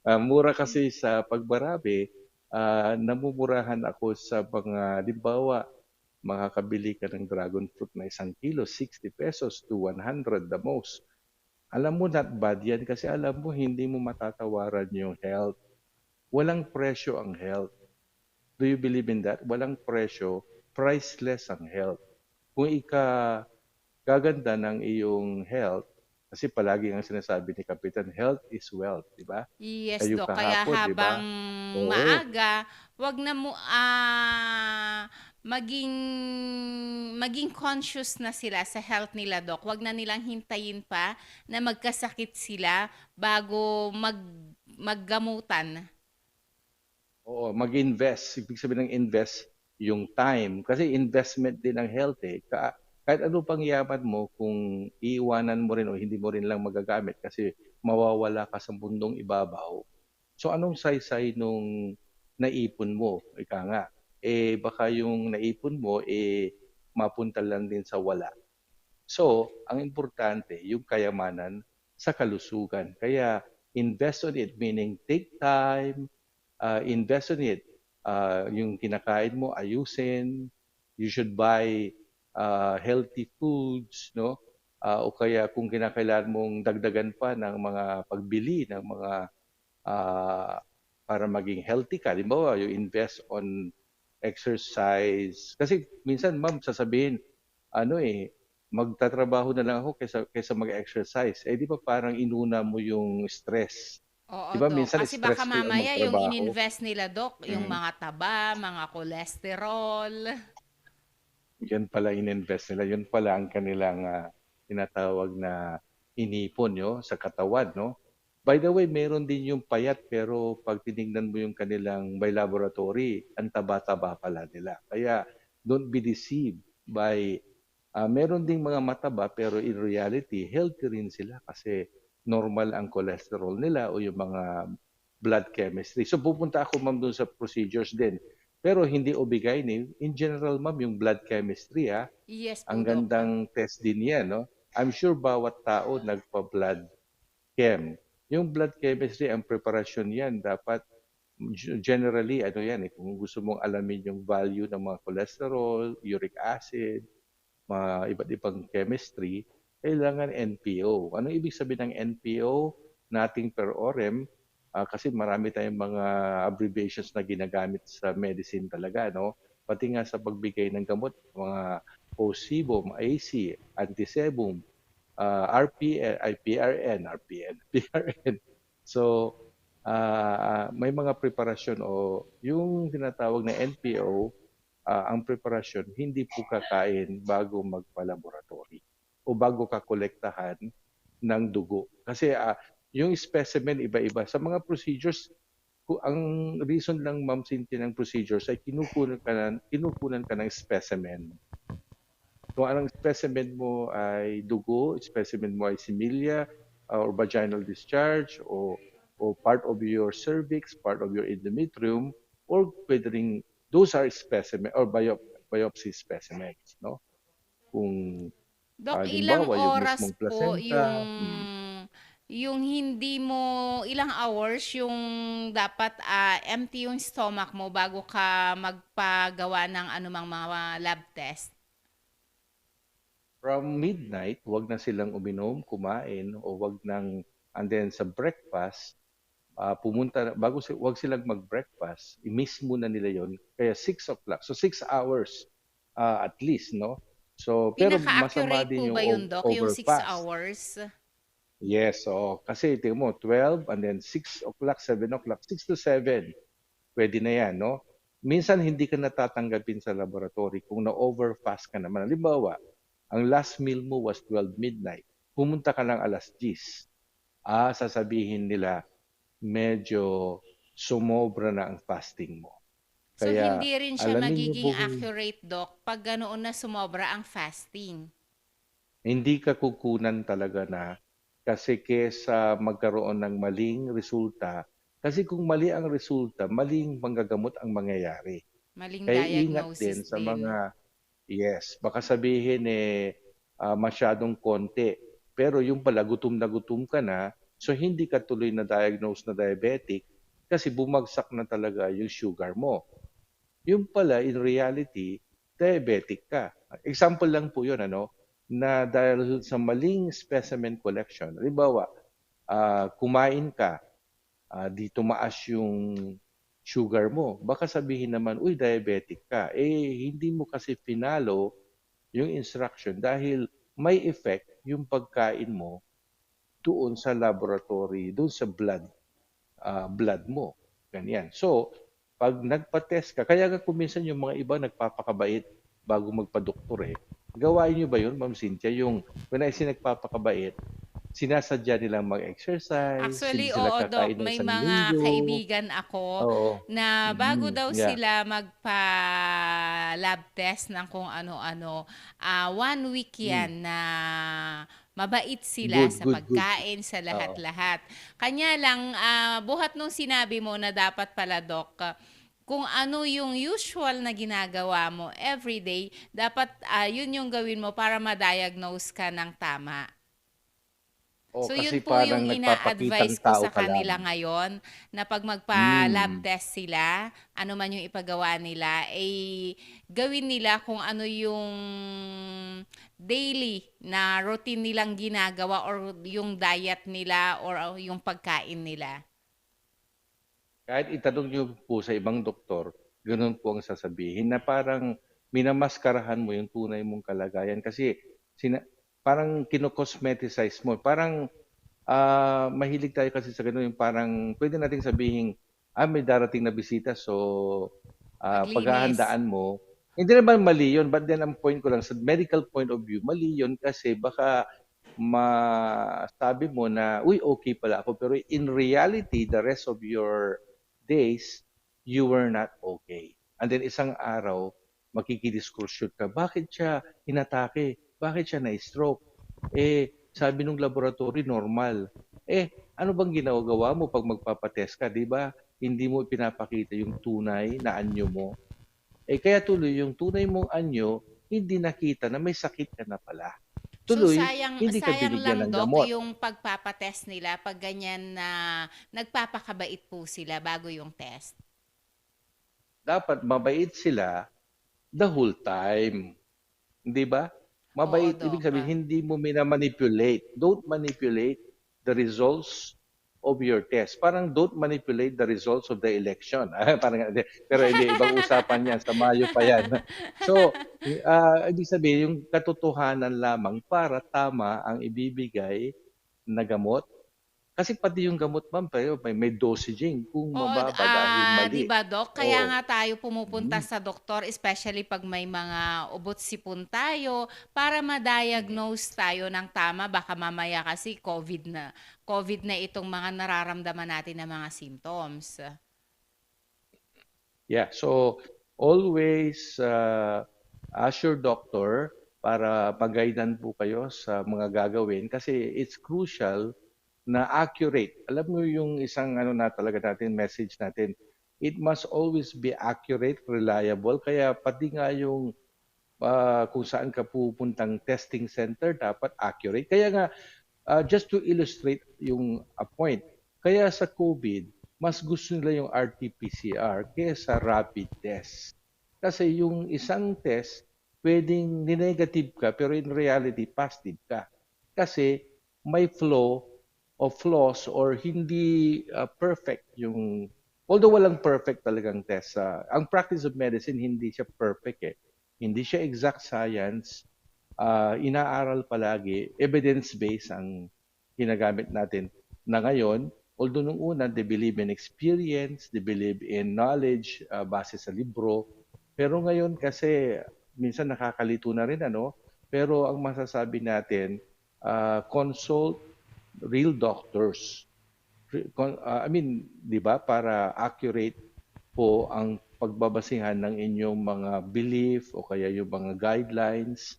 Ah, mura kasi sa pagbarami, namumurahan ako sa mga, limbawa, makakabili ka ng dragon fruit na 1 kilo, 60 pesos to 100 the most. Alam mo, not bad yan kasi alam mo, hindi mo matatawaran yung health. Walang presyo ang health. Do you believe in that? Walang presyo, priceless ang health. Kung gaganda ng iyong health, kasi palagi ang sinasabi ni Kapitan, health is wealth, di ba? Yes, Kayo Doc. Kaya kahapon, di habang ba? Oo. maaga, wag na mo maging conscious na sila sa health nila, Doc. Wag na nilang hintayin pa na magkasakit sila bago maggamutan. Oo, mag-invest. Ibig sabihin ng invest, yung time. Kasi investment din ang health eh. Kahit ano pang yaman mo, kung iiwanan mo rin o hindi mo rin lang magagamit kasi mawawala ka sa mundong ibabaw. So anong saysay nung naipon mo? Ika nga. Baka yung naipon mo, mapunta lang din sa wala. So, ang importante, yung kayamanan sa kalusugan. Kaya, invest on it, meaning take time, invest on it. Yung kinakain mo, ayusin. You should buy healthy foods, no? O kaya kung kinakailangan mong dagdagan pa ng mga pagbili ng mga para maging healthy ka. Halimbawa, you invest on exercise. Kasi minsan, ma'am, sasabihin, magtatrabaho na lang ako kaysa mag-exercise. Di ba parang inuna mo yung stress? Oo, Di ba Doc. minsan Kasi baka stressful ang mamaya yung magtrabaho? ininvest nila, Doc, yung Mm. mga taba, mga cholesterol. Yan pala ininvest nila. Yun pala ang kanilang tinatawag na inipon sa katawan, no? By the way, meron din yung payat pero pag tinignan mo yung kanilang by laboratory, ang taba-taba pala nila. Kaya don't be deceived by meron ding mga mataba pero in reality, healthy rin sila kasi normal ang cholesterol nila o yung mga blood chemistry. So pupunta ako ma'am doon sa procedures din. Pero hindi obigaini. In general ma'am, yung blood chemistry Yes po, ang Doc. gandang test din yan. No? I'm sure bawat tao nagpa-blood chem. Yung blood chemistry, ang preparasyon yan, dapat generally, kung gusto mong alamin yung value ng mga cholesterol, uric acid, mga iba't ibang chemistry, kailangan NPO. Ano ibig sabihin ng NPO? Nothing per orem, kasi marami tayong mga abbreviations na ginagamit sa medicine talaga, no? Pati nga sa pagbigay ng gamot, mga posebum, AC, antisebum, RPN, IPRN, RPN, PRN. So, may mga preparasyon o yung tinatawag na NPO, ang preparasyon, hindi po kakain bago magpa-laboratory o bago ka kolektahan ng dugo. Kasi yung specimen iba-iba. Sa mga procedures, ang reason lang, Ma'am Cynthia, ng procedures ay kinukunan ka ng specimen. Kung anong specimen mo ay dugo, specimen mo ay similia or vaginal discharge o part of your cervix, part of your endometrium, or pwede ring those are specimen or biopsy specimens, no? Kung Doc, ilang halimbawa yung oras mismong po placenta, yung hindi mo, ilang hours yung dapat empty yung stomach mo bago ka magpagawa ng anumang mga lab test? from midnight, wag na silang uminom, kumain, o wag nang, and then sa breakfast, wag silang mag-breakfast, i-miss muna nila yon. Kaya 6 o'clock. So 6 hours at least, no? So, pero masama Pinaka-accurate po din ba yun, yung Doc? Yung 6 overfast. hours? Yes, so kasi tingnan mo, 12 and then 6 o'clock, 7 o'clock, 6 to 7. Pwede na yan, no? Minsan hindi ka natatanggapin sa laboratory kung na-overfast ka naman. Halimbawa, ang last meal mo was 12 midnight. Pumunta ka lang alas 10. Sasabihin nila, medyo sumobra na ang fasting mo. So, Kaya, hindi rin siya alamin niyo magiging po, accurate, Doc, pag ganoon na sumobra ang fasting. hindi ka kukunan talaga na Kasi kesa magkaroon ng maling resulta, kasi kung mali ang resulta, maling manggagamot ang mangyayari. Maling Kaya ingat din diagnosis sa din. mga, yes, baka sabihin masyadong konti. Pero yung pala gutom na gutom ka na, so hindi ka tuloy na diagnose na diabetic kasi bumagsak na talaga yung sugar mo. Yung pala, in reality, diabetic ka. Example lang po yun, na dahil sa maling specimen collection, halimbawa, kumain ka, di tumaas yung sugar mo, baka sabihin naman, uy, diabetic ka. Hindi mo kasi finalo yung instruction dahil may effect yung pagkain mo doon sa laboratory, doon sa blood mo. Ganyan. So, pag nagpa-test ka, kaya nga kuminsan yung mga iba nagpapakabait bago magpa-doktor. Gawain nyo ba yun, Ma'am Cynthia? Yung when I say nagpapakabait, sinasadya nilang mag-exercise, hindi Actually, sila oo, Doc. kakain ng May isang mga linggo. kaibigan ako Oo. na bago daw Yeah. sila magpa-lab test ng kung ano-ano, 1 week Mm. yan na mabait sila Good, sa good, good. pagkain, sa Oo. lahat-lahat. Kanya lang, buhat nung sinabi mo na dapat pala, Doc, kung ano yung usual na ginagawa mo everyday, dapat yun yung gawin mo para ma-diagnose ka ng tama. So Kasi yun po parang yung nagpapakitang ina-advise ko tao sa ka lang. kanila ngayon na pag magpa-lab Mm. test sila, ano man yung ipagawa nila, gawin nila kung ano yung daily na routine nilang ginagawa or yung diet nila or yung pagkain nila. Kahit itanong nyo po sa ibang doktor, ganun po ang sasabihin na parang minamaskarahan mo yung tunay mong kalagayan kasi parang kinocosmeticize mo. Parang mahilig tayo kasi sa ganun yung parang pwede nating sabihin, may darating na bisita so Maglinis. paghahandaan mo. Hindi naman mali yun, but then ang point ko lang, sa medical point of view, mali yun kasi baka masabi mo na, uy, okay pala ako. Pero in reality, the rest of your days, you were not okay. And then isang araw, makikidiskursyot ka. Bakit siya inatake? Bakit siya na-stroke? Sabi nung laboratory, normal. Ano bang ginagawa mo pag magpapatest ka? Di ba? Hindi mo pinapakita yung tunay na anyo mo. Kaya tuloy yung tunay mong anyo, hindi nakita na may sakit ka na pala. Tuloy, So sayang hindi ka sayang binigyan lang, ng Doc, gamot. yung pagpapatest nila pag ganyan na nagpapakabait po sila bago yung test. Dapat mabait sila the whole time. Hindi ba? Mabait, Oo, ibig Doc. sabihin, hindi mo mina-manipulate. Don't manipulate the results of your test. Parang don't manipulate the results of the election. Pero hindi, ibang usapan yan. Sa Mayo pa yan. So, ibig sabihin, yung katotohanan lamang para tama ang ibibigay na gamot. Kasi pati yung gamot, ma'am, may dosaging kung Oo, mababa dahil mali. di ba, Doc? Kaya Oo. nga tayo pumupunta sa doktor, especially pag may mga ubot-sipon tayo, para ma-diagnose tayo ng tama. Baka mamaya kasi COVID na itong mga nararamdaman natin na mga symptoms. Yeah, so always ask your doctor para pag-guidean po kayo sa mga gagawin kasi it's crucial na accurate. Alam mo yung isang talaga natin, message natin, it must always be accurate, reliable. Kaya pati nga yung kung saan ka pupuntang testing center, dapat accurate. Kaya nga, just to illustrate yung point, kaya sa COVID, mas gusto nila yung RT-PCR kaysa rapid test. Kasi yung isang test, pwedeng negative ka, pero in reality, positive ka. Kasi may flaws or hindi perfect yung, although walang perfect talagang test. Ang practice of medicine, hindi siya perfect . Hindi siya exact science. Inaaral palagi, evidence-based ang ginagamit natin na ngayon. Although nung una, they believe in experience, they believe in knowledge base sa libro. Pero ngayon kasi, minsan nakakalito na rin, pero ang masasabi natin, consult real doctors. Di ba, para accurate po ang pagbabasihan ng inyong mga belief o kaya yung mga guidelines.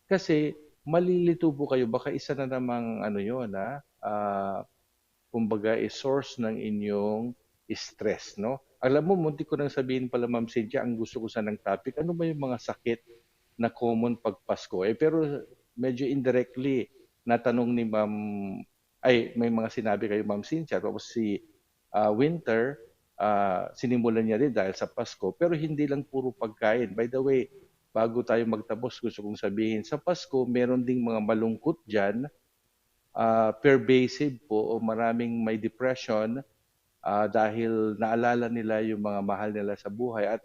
Kasi malilito po kayo, baka isa na namang ah, kumbaga, source ng inyong stress, no? Alam mo, munti ko nang sabihin pala, Ma'am Cynthia, ang gusto ko sanang topic, ano ba yung mga sakit na common pag Pasko? Pero medyo indirectly, natanong ni Ma'am, may mga sinabi kayo, Ma'am Cynthia, tapos si Winter, sinimulan niya rin dahil sa Pasko, pero hindi lang puro pagkain. By the way, bago tayo magtapos, gusto kong sabihin, sa Pasko, meron ding mga malungkot dyan, pervasive po, o maraming may depression dahil naalala nila yung mga mahal nila sa buhay at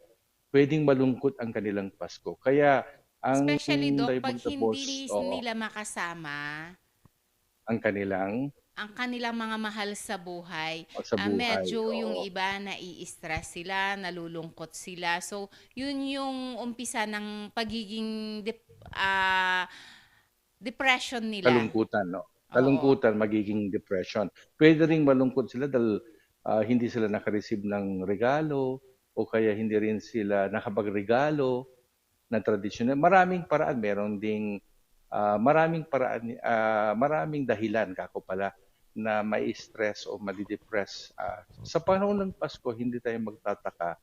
pwedeng malungkot ang kanilang Pasko. Kaya ang Especially, Doc, pag Diamond Tapos, hindi nila makasama ang kanilang ang kanilang mga mahal sa buhay, sa buhay. medyo yung oo. iba nai-stress sila, nalulungkot sila. So, yun yung umpisa ng pagiging depression nila. Kalungkutan, no? Oo. Kalungkutan, magiging depression. Pwede ring malungkot sila dahil hindi sila nakareceive ng regalo o kaya hindi rin sila nakapagregalo na tradisyonal. Maraming paraan. Meron ding maraming paraan, maraming dahilan kako pala na may stress o madidepress. Sa panahon ng Pasko, hindi tayo magtataka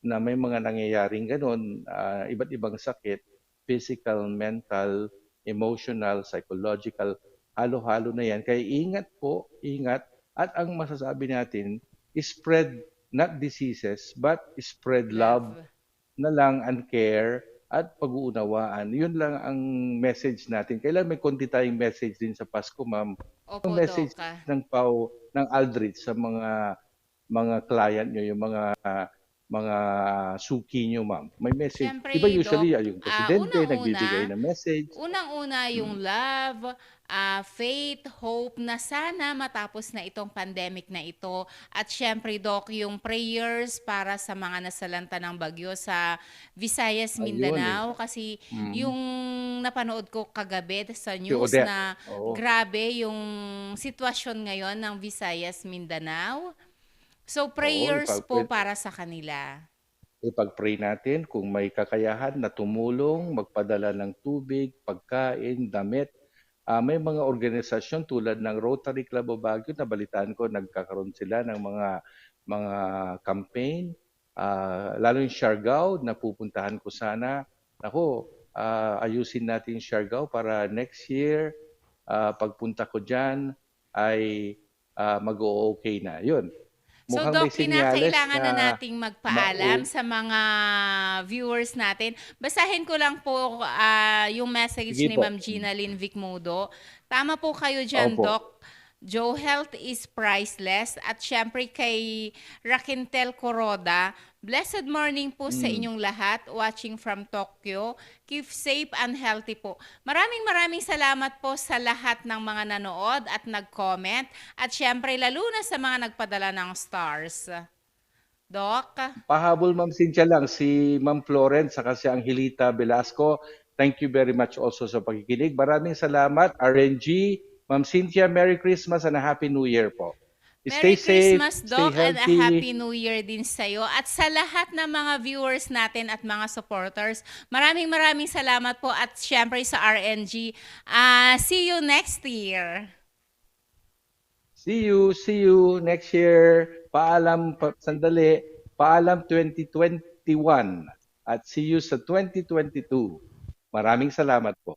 na may mga nangyayaring ganun, iba't ibang sakit, physical, mental, emotional, psychological, halo-halo na yan. Kaya ingat po, ingat. At ang masasabi natin, spread not diseases, but spread love na lang and care at pag-uunawaan. Yun lang ang message natin. Kailan may konti tayong message din sa Pasko, ma'am. Opo, Yung message Doc. ng PAO, ng Aldrich sa mga client nyo, yung mga suki nyo, ma'am. May message. Siyempre, Iba usually Doc, yung presidente unang-una, nagbibigay ng message. Unang-una yung love, faith, hope na sana matapos na itong pandemic na ito. At syempre, Doc, yung prayers para sa mga nasalanta ng bagyo sa Visayas, Ayun, Mindanao. Kasi yung napanood ko kagabi sa news Odette. na Oo. grabe yung sitwasyon ngayon ng Visayas, Mindanao. So, prayers po para sa kanila. Ipag-pray natin kung may kakayahan na tumulong, magpadala ng tubig, pagkain, damit. May mga organisasyon tulad ng Rotary Club of Baguio, na balitaan ko, nagkakaroon sila ng mga campaign. Lalo yung Siargao, na pupuntahan ko sana. Ako, ayusin natin yung Siargao para next year, pagpunta ko dyan, ay mag-o-okay na. Yun. So, Mukhang Doc, may senyales kinakailangan na nating magpaalam mauwi. sa mga viewers natin. Basahin ko lang po yung message Sige ni po. Ma'am Gina Lynn Vicmudo. Tama po kayo dyan, Opo. Doc. Joe, health is priceless. At syempre kay Raquentel Coroda, blessed morning po sa inyong lahat watching from Tokyo. Keep safe and healthy po. Maraming salamat po sa lahat ng mga nanood at nag-comment. At syempre lalo na sa mga nagpadala ng stars. Doc? Pahabol, Ma'am Cynthia, lang si Ma'am Florence saka si Angelita Velasco. Thank you very much also sa pakikinig. Maraming salamat. RNG, Ma'am Cynthia, Merry Christmas and a Happy New Year po. Merry Stay safe, Christmas, stay Doc, and a healthy. Happy New Year din sa'yo. At sa lahat ng mga viewers natin at mga supporters, maraming salamat po at syempre sa RNG. See you next year. See you next year. Paalam, sandali. Paalam 2021 at see you sa 2022. Maraming salamat po.